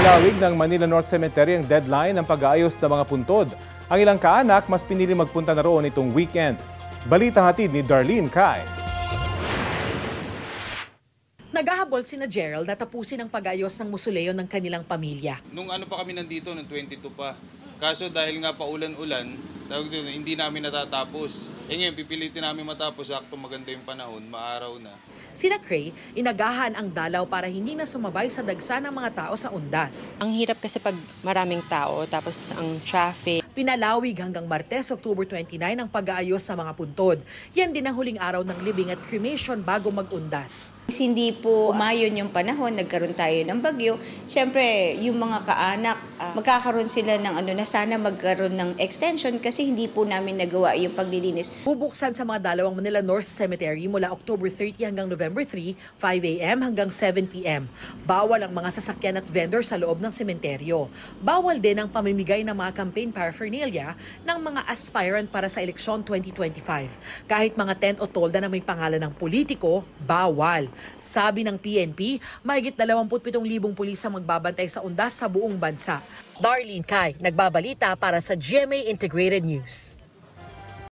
Pinalawig ng Manila North Cemetery ang deadline ng pag-aayos ng mga puntod. Ang ilang kaanak mas pinili magpunta na roon itong weekend. Balita hatid ni Darlene Kai. Naghahabol sina Gerald na tapusin ang pag-ayos ng musuleo ng kanilang pamilya. Nung ano pa kami nandito, nung 22 pa. Kaso dahil nga paulan-ulan, hindi namin natatapos. Ngayon, pipilitin namin matapos, sakto maganda yung panahon, maaraw na. Sina Cray, inagahan ang dalaw para hindi na sumabay sa dagsa ng mga tao sa undas. Ang hirap kasi pag maraming tao, tapos ang traffic. Pinalawig hanggang Martes, October 29 ang pag-aayos sa mga puntod. Yan din ang huling araw ng libing at cremation bago mag-undas. Hindi po umayon yung panahon, nagkaroon tayo ng bagyo. Siyempre, yung mga kaanak, magkakaroon sila ng na sana magkaroon ng extension kasi hindi po namin nagawa yung paglilinis. Bubuksan sa mga dalawang Manila North Cemetery mula October 30 hanggang November 3, 5 a.m. hanggang 7 p.m. Bawal ang mga sasakyan at vendor sa loob ng sementeryo. Bawal din ang pamimigay ng mga campaign paraphernalia ng mga aspirant para sa eleksyon 2025. Kahit mga tent o tolda na may pangalan ng politiko, bawal. Sabi ng PNP, mahigit 27,000 pulis ang magbabantay sa undas sa buong bansa. Darlene Kai, nagbabalita para sa GMA Integrated News.